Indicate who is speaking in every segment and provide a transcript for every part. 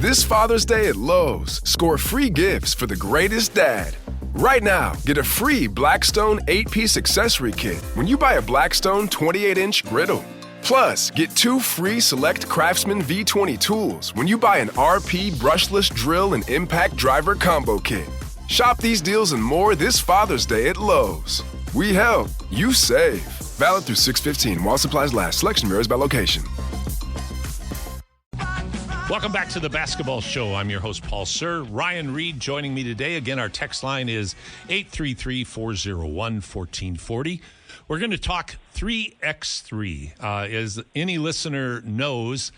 Speaker 1: This Father's Day at Lowe's, score free gifts for the greatest dad. Right now, get a free Blackstone 8-piece accessory kit when you buy a Blackstone 28-inch griddle. Plus, get 2 free select Craftsman V20 tools when you buy an RP brushless drill and impact driver combo kit. Shop these deals and more this Father's Day at Lowe's. We help, you save. Valid through 6/15 while supplies last. Selection varies by location.
Speaker 2: Welcome back to the Basketball Show. I'm your host, Paul Sir. Ryan Reed joining me today. Again, our text line is 833-401-1440. We're going to talk 3x3. As any listener knows,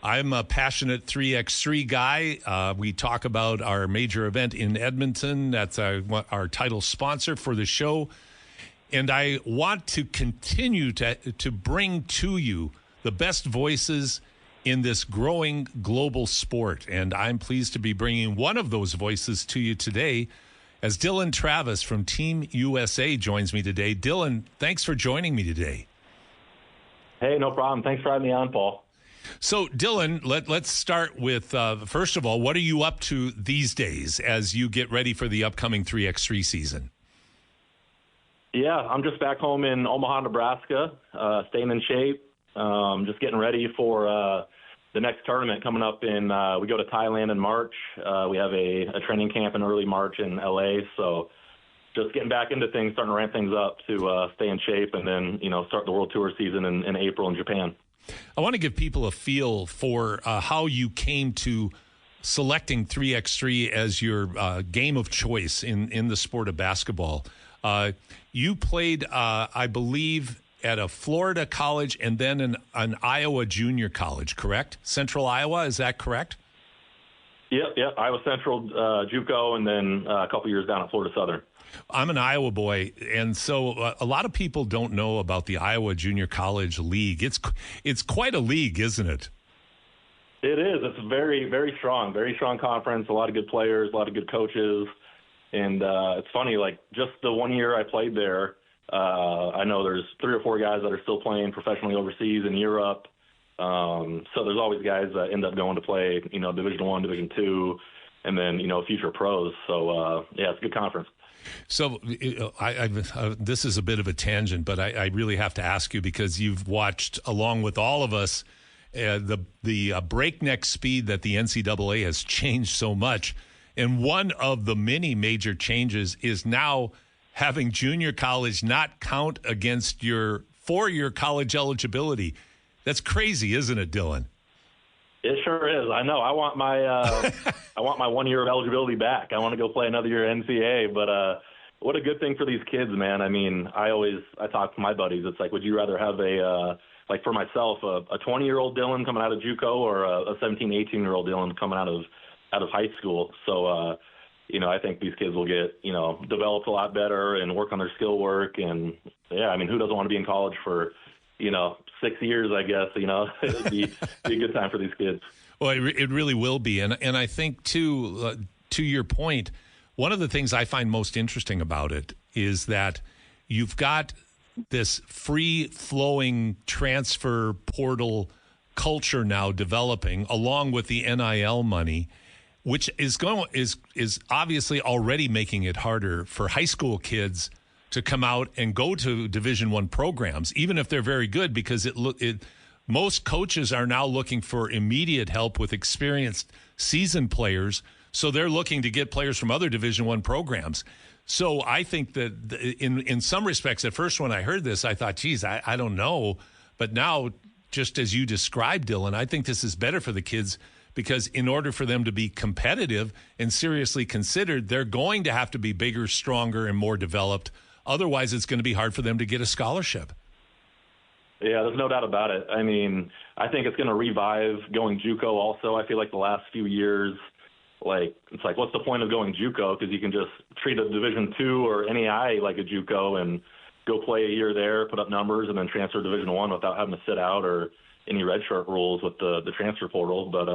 Speaker 2: I'm a passionate 3x3 guy. We talk about our major event in Edmonton. That's our title sponsor for the show. And I want to continue to bring to you the best voices in this growing global sport. And I'm pleased to be bringing one of those voices to you today as Dylan Travis from Team USA joins me today. Dylan, thanks for joining me today.
Speaker 3: Hey, no problem. Thanks for having me on, Paul.
Speaker 2: So, Dylan, let's start with, first of all, what are you up to these days as you get ready for the upcoming 3x3 season?
Speaker 3: Yeah, I'm just back home in Omaha, Nebraska, staying in shape, just getting ready for the next tournament coming up in, we go to Thailand in March. We have a training camp in early March in LA. So just getting back into things, starting to ramp things up to stay in shape and then, start the World Tour season in April in Japan.
Speaker 2: I want to give people a feel for how you came to selecting 3x3 as your game of choice in the sport of basketball. You played, I believe, at a Florida college and then an Iowa junior college, correct? Central Iowa, is that correct?
Speaker 3: Yep. Iowa Central, JUCO, and then a couple years down at Florida Southern.
Speaker 2: I'm an Iowa boy, and so a lot of people don't know about the Iowa Junior College League. It's quite a league, isn't it?
Speaker 3: It is. It's very, very strong conference, a lot of good players, a lot of good coaches. And it's funny, like just the 1 year I played there, I know there's 3 or 4 guys that are still playing professionally overseas in Europe. So there's always guys that end up going to play, Division I, Division II, and then, future pros. So, yeah, it's a good conference.
Speaker 2: So this is a bit of a tangent, but I really have to ask you because you've watched, along with all of us, the breakneck speed that the NCAA has changed so much. And one of the many major changes is now having junior college not count against your 4-year college eligibility. That's crazy, isn't it, Dylan?
Speaker 3: It sure is. I know. I want my I want my 1 year of eligibility back. I want to go play another year NCAA. But what a good thing for these kids, man. I mean, I talk to my buddies. It's like, would you rather have like for myself, a 20-year-old Dylan coming out of JUCO or a 17, 18-year-old Dylan coming out of high school? So, I think these kids will get, developed a lot better and work on their skill work. And, yeah, I mean, who doesn't want to be in college for, 6 years, I guess, it'd be a good time for these kids.
Speaker 2: Well, it really will be. And I think, too, to your point, one of the things I find most interesting about it is that you've got this free-flowing transfer portal culture now developing along with the NIL money, which is obviously already making it harder for high school kids to come out and go to Division I programs, even if they're very good, because most coaches are now looking for immediate help with experienced seasoned players. So they're looking to get players from other Division I programs. So I think that in some respects, at first when I heard this, I thought, geez, I don't know. But now, just as you described, Dylan, I think this is better for the kids because in order for them to be competitive and seriously considered, they're going to have to be bigger, stronger, and more developed. Otherwise, it's going to be hard for them to get a scholarship.
Speaker 3: Yeah, there's no doubt about it. I mean, I think it's going to revive going JUCO also. I feel like the last few years, it's like, what's the point of going JUCO? Because you can just treat a Division II or NAI like a JUCO and go play a year there, put up numbers, and then transfer to Division I without having to sit out or any redshirt rules with the transfer portal. But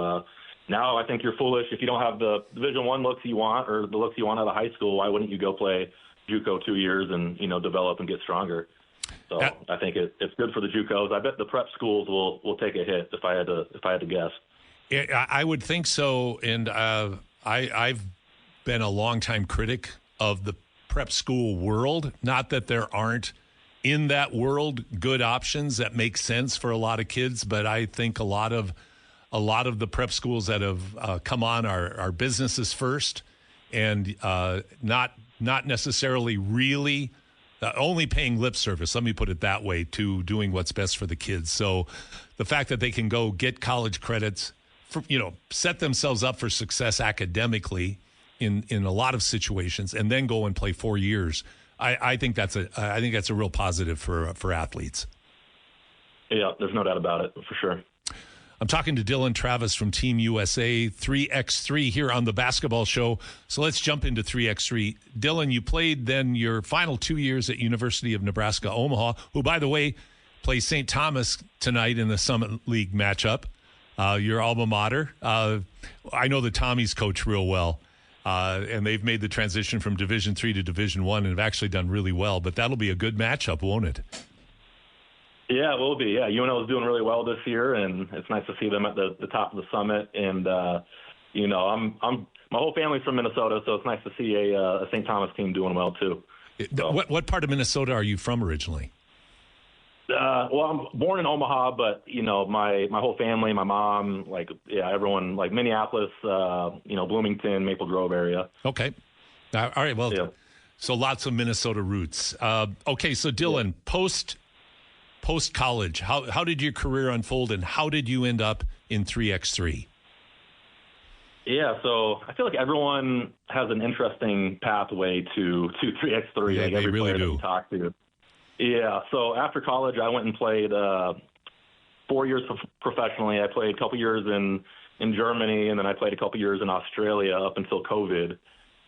Speaker 3: now I think you're foolish. If you don't have the Division I looks you want or the looks you want out of high school, why wouldn't you go play JUCO 2 years and, develop and get stronger? So I think it's good for the JUCOs. I bet the prep schools will take a hit if I had to guess.
Speaker 2: I would think so, and I've been a longtime critic of the prep school world. Not that there aren't in that world good options that make sense for a lot of kids, but I think a lot of the prep schools that have come on are businesses first, and not necessarily really only paying lip service. Let me put it that way, to doing what's best for the kids. So the fact that they can go get college credits, set themselves up for success academically in a lot of situations, and then go and play 4 years. I think that's a real positive for athletes.
Speaker 3: Yeah, there's no doubt about it, for sure.
Speaker 2: I'm talking to Dylan Travis from Team USA 3x3 here on the Basketball Show. So let's jump into 3x3. Dylan, you played then your final 2 years at University of Nebraska Omaha, who, by the way, plays St. Thomas tonight in the Summit League matchup. Your alma mater. I know the Tommies coach real well, and they've made the transition from Division III to Division I and have actually done really well. But that'll be a good matchup, won't it?
Speaker 3: Yeah, it will be. Yeah, UNO is doing really well this year, and it's nice to see them at the top of the Summit. And I'm my whole family's from Minnesota, so it's nice to see a St. Thomas team doing well too. So.
Speaker 2: What part of Minnesota are you from originally?
Speaker 3: Well, I'm born in Omaha, but my whole family, my mom, everyone, Minneapolis, Bloomington, Maple Grove area.
Speaker 2: Okay, all right. Well,
Speaker 3: yeah.
Speaker 2: So lots of Minnesota roots. Okay, so Dylan, post college, how did your career unfold, and how did you end up in 3x3?
Speaker 3: Yeah, so I feel like everyone has an interesting pathway to 3x3.
Speaker 2: Yeah,
Speaker 3: like
Speaker 2: they
Speaker 3: every
Speaker 2: really
Speaker 3: player
Speaker 2: do.
Speaker 3: that we talk to. Yeah, so after college, I went and played 4 years professionally. I played a couple years in Germany, and then I played a couple years in Australia up until COVID.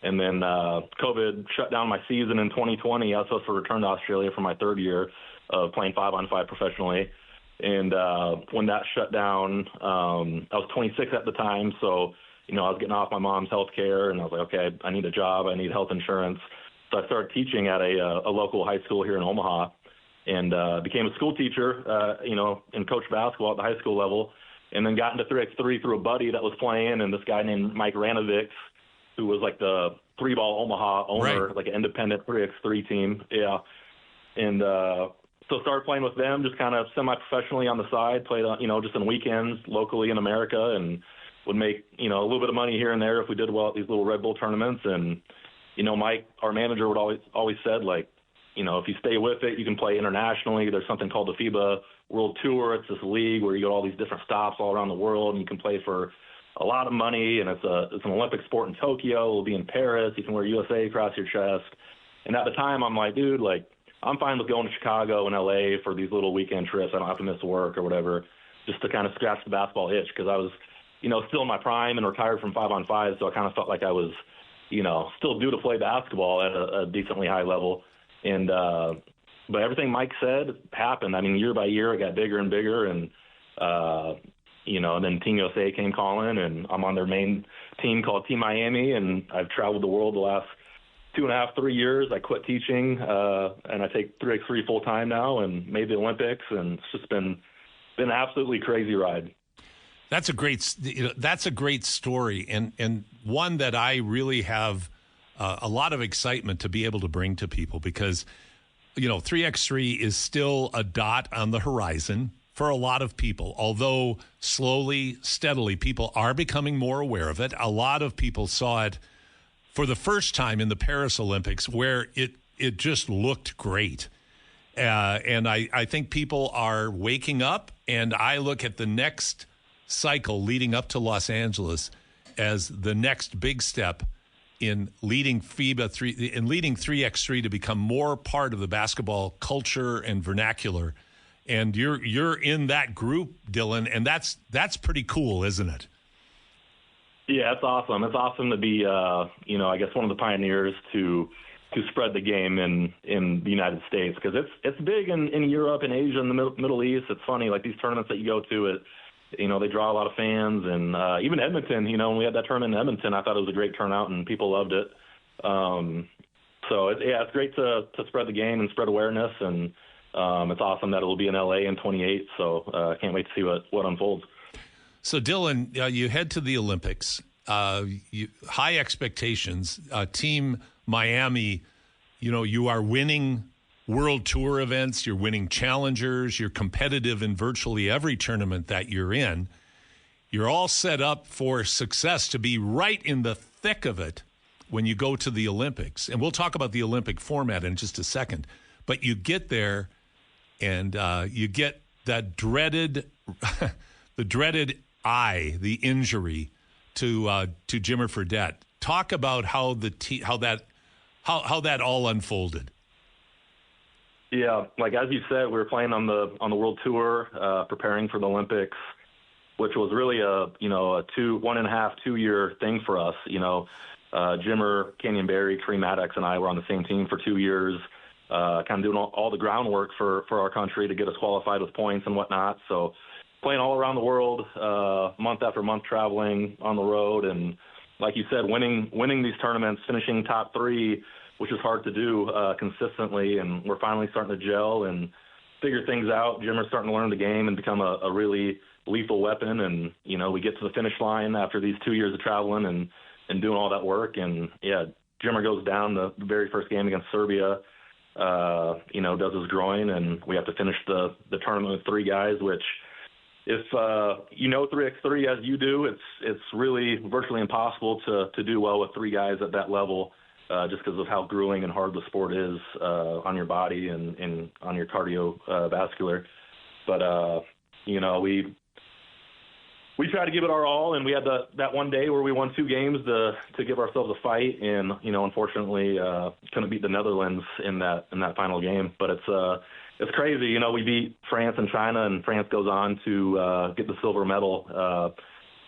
Speaker 3: And then COVID shut down my season in 2020. I was supposed to return to Australia for my third year of playing 5-on-5 professionally. And when that shut down, I was 26 at the time, so I was getting off my mom's health care, and I was like, okay, I need a job, I need health insurance. So I started teaching at a local high school here in Omaha, and became a school teacher, and coached basketball at the high school level, and then got into 3x3 through a buddy that was playing, and this guy named Mike Ranovic, who was like the three-ball Omaha owner,
Speaker 2: right.
Speaker 3: Like an independent 3x3 team. Yeah. And so started playing with them, just kind of semi-professionally on the side, played, just on weekends locally in America, and would make, a little bit of money here and there if we did well at these little Red Bull tournaments. And, Mike, our manager, would always said, if you stay with it, you can play internationally. There's something called the FIBA World Tour. It's this league where you go to all these different stops all around the world, and you can play for a lot of money, and it's an Olympic sport in Tokyo. It'll be in Paris. You can wear USA across your chest. And at the time, I'm like, dude, I'm fine with going to Chicago and LA for these little weekend trips. I don't have to miss work or whatever, just to kind of scratch the basketball itch, because I was, still in my prime and retired from 5-on-5, so I kind of felt like I was, still due to play basketball at a decently high level. And but everything Mike said happened. I mean, year by year, it got bigger and bigger, and and then Team USA came calling, and I'm on their main team called Team Miami, and I've traveled the world the last 2.5, 3 years. I quit teaching, and I take 3x3 full time now, and made the Olympics, and it's just been an absolutely crazy ride.
Speaker 2: That's a great story, and one that I really have a lot of excitement to be able to bring to people, because 3x3 is still a dot on the horizon for a lot of people. Although slowly, steadily, people are becoming more aware of it. A lot of people saw it for the first time in the Paris Olympics, where it just looked great. And I think people are waking up, and I look at the next cycle leading up to Los Angeles as the next big step in leading FIBA 3, in leading 3x3 to become more part of the basketball culture and vernacular. And you're in that group, Dylan, and that's pretty cool, isn't it?
Speaker 3: Yeah, it's awesome. It's awesome to be, I guess one of the pioneers to spread the game in the United States, because it's big in Europe and Asia and the Middle East. It's funny, like these tournaments that you go to, they draw a lot of fans, and even Edmonton. When we had that tournament in Edmonton, I thought it was a great turnout and people loved it. So it's great to spread the game and spread awareness, and it's awesome that it'll be in LA in 28. So I can't wait to see what unfolds.
Speaker 2: So, Dylan, you head to the Olympics. High expectations. Team Miami, you are winning World Tour events. You're winning challengers. You're competitive in virtually every tournament that you're in. You're all set up for success to be right in the thick of it when you go to the Olympics. And we'll talk about the Olympic format in just a second. But you get there and you get that dreaded, the dreaded eye, the injury to Jimmer Fredette. Talk about how that all unfolded.
Speaker 3: Yeah, like as you said, we were playing on the World Tour, preparing for the Olympics, which was really a 1.5-2 year thing for us. Jimmer, Kenyon Barry, Kareem Maddox, and I were on the same team for 2 years, kind of doing all the groundwork for our country to get us qualified with points and whatnot. So playing all around the world, month after month, traveling on the road, and like you said, winning these tournaments, finishing top 3, which is hard to do consistently. And we're finally starting to gel and figure things out. Jimmer's starting to learn the game and become a really lethal weapon. And, we get to the finish line after these 2 years of traveling and doing all that work. And, yeah, Jimmer goes down the very first game against Serbia, does his groin, and we have to finish the tournament with 3 guys, which if 3x3 as you do, it's really virtually impossible to do well with 3 guys at that level, just because of how grueling and hard the sport is on your body and on your cardiovascular. But, we tried to give it our all, and we had that one day where we won 2 games to give ourselves a fight, and unfortunately couldn't beat the Netherlands in that final game. But it's crazy, we beat France and China, and France goes on to get the silver medal.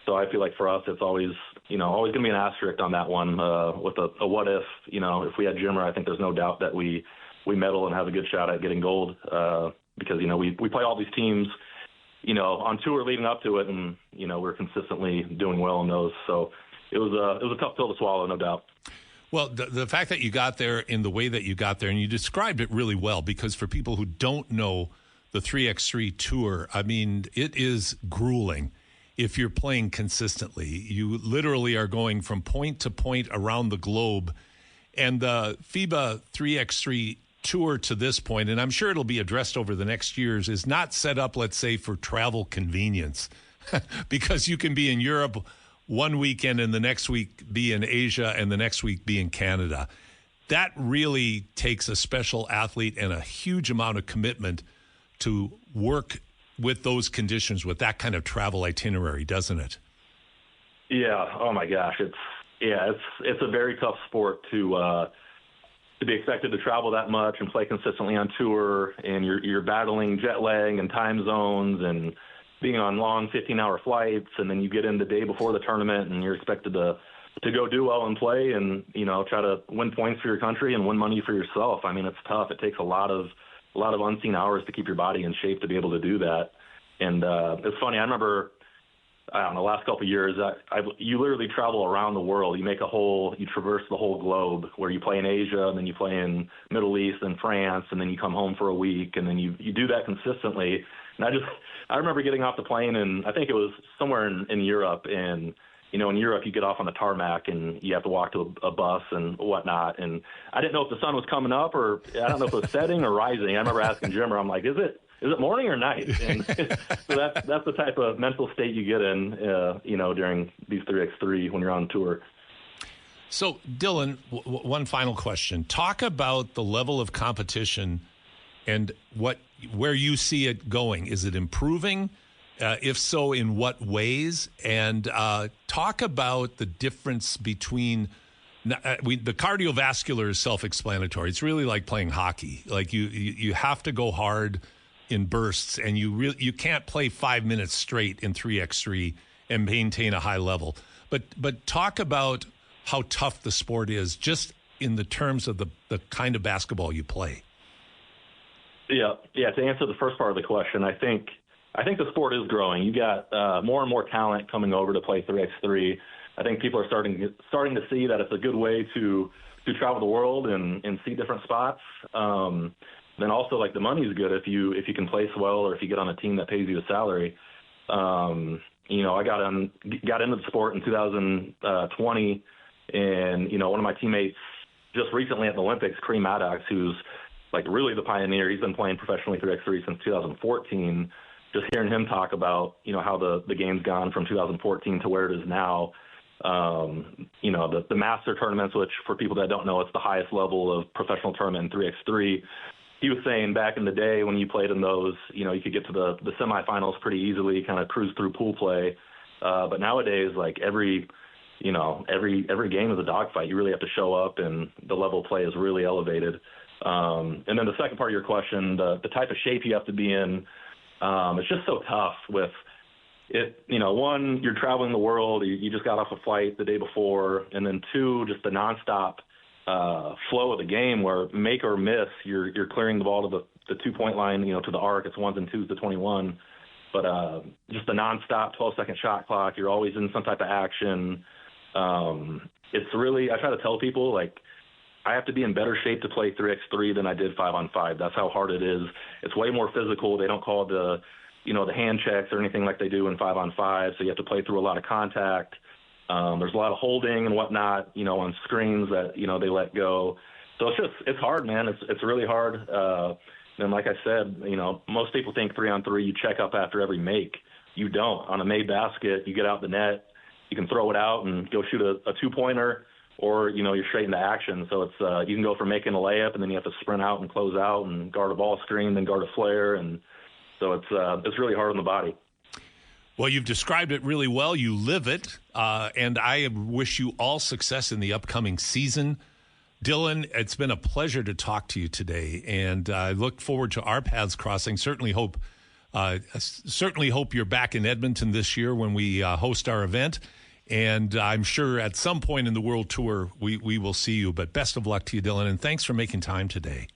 Speaker 3: So I feel like for us, it's always going to be an asterisk on that one with a what if. If we had Jimmer, I think there's no doubt that we medal and have a good shot at getting gold because we play all these teams on tour leading up to it, and we're consistently doing well in those. So it was a tough pill to swallow, no doubt.
Speaker 2: Well, the fact that you got there in the way that you got there, and you described it really well, because for people who don't know the 3x3 tour, I mean, it is grueling if you're playing consistently. You literally are going from point to point around the globe, and the FIBA 3x3 tour to this point, and I'm sure it'll be addressed over the next years, is not set up, let's say, for travel convenience because you can be in Europe one weekend and the next week be in Asia and the next week be in Canada. That really takes a special athlete and a huge amount of commitment to work with those conditions, with that kind of travel itinerary, doesn't it?
Speaker 3: Yeah. Oh my gosh. It's a very tough sport to be expected to travel that much and play consistently on tour, and you're battling jet lag and time zones and being on long 15-hour flights, and then you get in the day before the tournament and you're expected to go do well and play and try to win points for your country and win money for yourself. I mean, it's tough. It takes a lot of unseen hours to keep your body in shape to be able to do that. And it's funny. I remember, the last couple of years, you literally travel around the world. You traverse the whole globe, where you play in Asia, and then you play in Middle East and France, and then you come home for a week, and then you do that consistently. And I remember getting off the plane, and I think it was somewhere in Europe, and in Europe you get off on the tarmac and you have to walk to a bus and whatnot. And I didn't know if the sun was coming up, or I don't know if it was setting or rising. I remember asking Jimmer, I'm like, is it morning or night? And so that's the type of mental state you get in, during these 3x3 when you're on tour.
Speaker 2: So, Dylan, one final question. Talk about the level of competition and where you see it going. Is it improving? If so, in what ways? And talk about the difference between the cardiovascular is self-explanatory. It's really like playing hockey. Like you have to go hard in bursts, and you can't play 5 minutes straight in 3x3 and maintain a high level. But talk about how tough the sport is, just in the terms of the kind of basketball you play.
Speaker 3: Yeah. To answer the first part of the question, I think the sport is growing. You got more and more talent coming over to play 3x3. I think people are starting to see that it's a good way to travel the world and see different spots. Then also, like, the money is good if you can place well, or if you get on a team that pays you a salary. I got into the sport in 2020, and one of my teammates just recently at the Olympics, Kareem Maddox, who's like really the pioneer. He's been playing professionally 3x3 since 2014. Just hearing him talk about how the game's gone from 2014 to where it is now. The master tournaments, which for people that don't know, it's the highest level of professional tournament in 3x3. He was saying back in the day when you played in those, you could get to the semifinals pretty easily, kind of cruise through pool play. But nowadays, like every game is a dogfight. You really have to show up, and the level of play is really elevated. And then the second part of your question, the type of shape you have to be in, it's just so tough with it. One, you're traveling the world. You just got off a flight the day before. And then two, just the nonstop flow of the game where make or miss, you're clearing the ball to the 2-point line, to the arc. It's 1s and 2s to 21. But just the nonstop 12-second shot clock, you're always in some type of action. It's really, I try to tell people, like, I have to be in better shape to play 3x3 than I did 5-on-5. That's how hard it is. It's way more physical. They don't call it the hand checks or anything like they do in 5-on-5. So you have to play through a lot of contact. There's a lot of holding and whatnot, on screens that, they let go. So it's hard, man. It's really hard. And like I said, most people think 3-on-3, you check up after every make. You don't. On a made basket, you get out the net, you can throw it out and go shoot a 2-pointer, or, you're straight into action. So it's you can go from making a layup, and then you have to sprint out and close out and guard a ball screen, then guard a flare. And so it's really hard on the body.
Speaker 2: Well, you've described it really well. You live it, and I wish you all success in the upcoming season. Dylan, it's been a pleasure to talk to you today, and I look forward to our paths crossing. Certainly hope you're back in Edmonton this year when we host our event, and I'm sure at some point in the World Tour we will see you. But best of luck to you, Dylan, and thanks for making time today.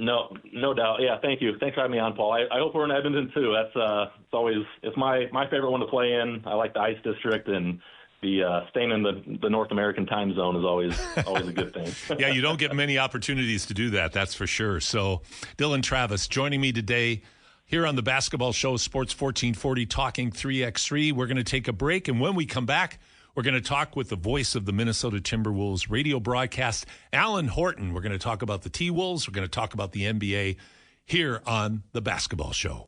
Speaker 3: No doubt. Yeah, thank you. Thanks for having me on, Paul. I hope we're in Edmonton too. It's my favorite one to play in. I like the Ice District, and the staying in the North American time zone is always a good thing.
Speaker 2: Yeah, you don't get many opportunities to do that, that's for sure. So, Dylan Travis joining me today here on the Basketball Show, Sports 1440, talking 3x3. We're going to take a break, and when we come back, we're going to talk with the voice of the Minnesota Timberwolves radio broadcast, Alan Horton. We're going to talk about the T-Wolves. We're going to talk about the NBA here on the Basketball Show.